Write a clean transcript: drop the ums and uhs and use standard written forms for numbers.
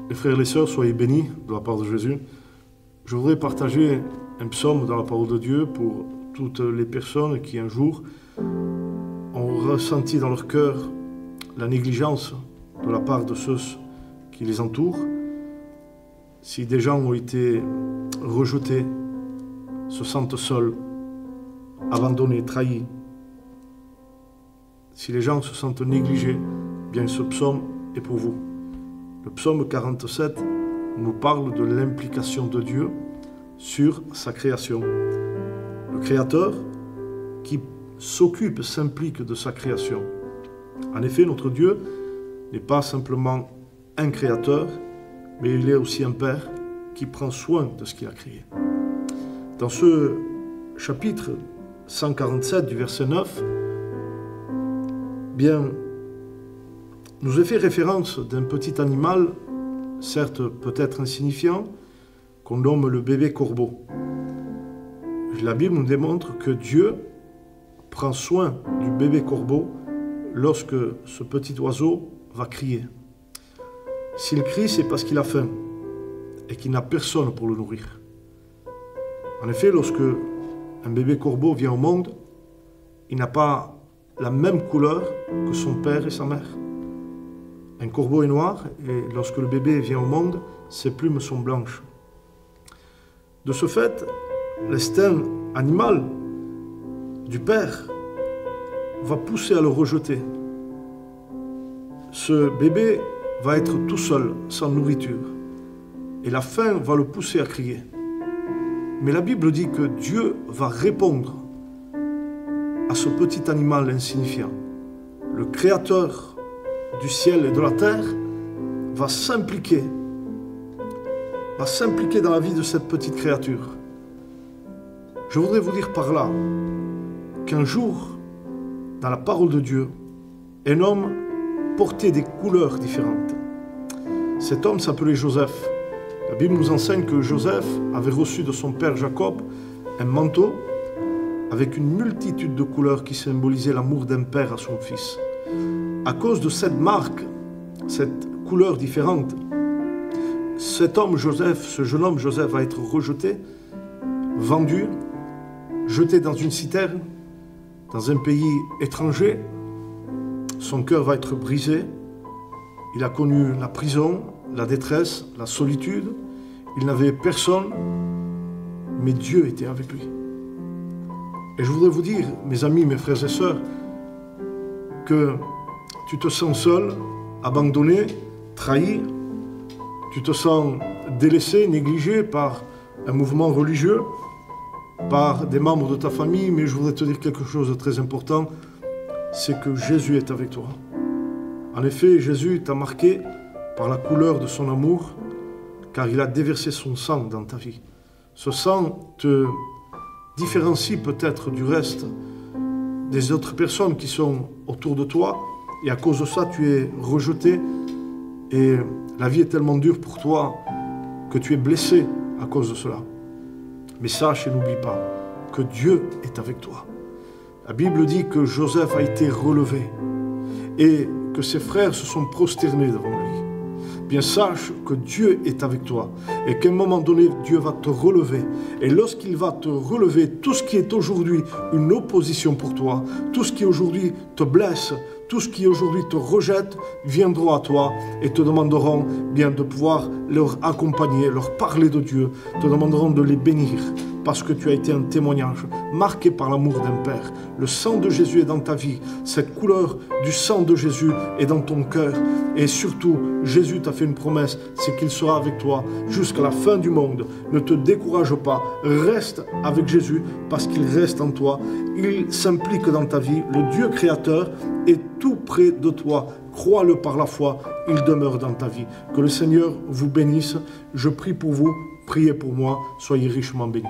Les frères et les sœurs, soyez bénis de la part de Jésus. Je voudrais partager un psaume dans la parole de Dieu pour toutes les personnes qui un jour ont ressenti dans leur cœur la négligence de la part de ceux qui les entourent. Si des gens ont été rejetés, se sentent seuls, abandonnés, trahis, si les gens se sentent négligés, bien ce psaume est pour vous. Le psaume 47 nous parle de l'implication de Dieu sur sa création. Le Créateur qui s'occupe, s'implique de sa création. En effet, notre Dieu n'est pas simplement un créateur, mais il est aussi un Père qui prend soin de ce qu'il a créé. Dans ce chapitre 147 du verset 9, bien, nous est fait référence d'un petit animal, certes peut-être insignifiant, qu'on nomme le bébé corbeau. La Bible nous démontre que Dieu prend soin du bébé corbeau lorsque ce petit oiseau va crier. S'il crie, c'est parce qu'il a faim et qu'il n'a personne pour le nourrir. En effet, lorsque un bébé corbeau vient au monde, il n'a pas la même couleur que son père et sa mère. Un corbeau est noir et lorsque le bébé vient au monde, ses plumes sont blanches. De ce fait, l'instinct animal du père va pousser à le rejeter. Ce bébé va être tout seul, sans nourriture. Et la faim va le pousser à crier. Mais la Bible dit que Dieu va répondre à ce petit animal insignifiant. Le Créateur du ciel et de la terre va s'impliquer dans la vie de cette petite créature. Je voudrais vous dire par là qu'un jour, dans la parole de Dieu, un homme portait des couleurs différentes. Cet homme s'appelait Joseph. La Bible nous enseigne que Joseph avait reçu de son père Jacob un manteau avec une multitude de couleurs qui symbolisaient l'amour d'un père à son fils. À cause de cette marque, cette couleur différente, cet homme Joseph, ce jeune homme Joseph va être rejeté, vendu, jeté dans une citerne, dans un pays étranger. Son cœur va être brisé. Il a connu la prison, la détresse, la solitude. Il n'avait personne, mais Dieu était avec lui. Et je voudrais vous dire, mes amis, mes frères et sœurs, que tu te sens seul, abandonné, trahi, tu te sens délaissé, négligé par un mouvement religieux, par des membres de ta famille, mais je voudrais te dire quelque chose de très important, c'est que Jésus est avec toi. En effet, Jésus t'a marqué par la couleur de son amour, car il a déversé son sang dans ta vie. Ce sang te différencie peut-être du reste des autres personnes qui sont autour de toi, et à cause de ça, tu es rejeté, et la vie est tellement dure pour toi que tu es blessé à cause de cela. Mais sache et n'oublie pas que Dieu est avec toi. La Bible dit que Joseph a été relevé et que ses frères se sont prosternés devant lui. Bien sache que Dieu est avec toi et qu'à un moment donné, Dieu va te relever. Et lorsqu'il va te relever, tout ce qui est aujourd'hui une opposition pour toi, tout ce qui aujourd'hui te blesse, tout ce qui aujourd'hui te rejette, viendront à toi et te demanderont bien de pouvoir leur accompagner, leur parler de Dieu, te demanderont de les bénir parce que tu as été un témoignage marqué par l'amour d'un Père. Le sang de Jésus est dans ta vie, cette couleur du sang de Jésus est dans ton cœur et surtout, Jésus t'a fait une promesse, c'est qu'il sera avec toi jusqu'à la fin du monde. Ne te décourage pas, reste avec Jésus parce qu'il reste en toi, il s'implique dans ta vie, le Dieu créateur est tout près de toi. Crois-le par la foi, il demeure dans ta vie. Que le Seigneur vous bénisse. Je prie pour vous, priez pour moi, soyez richement bénis.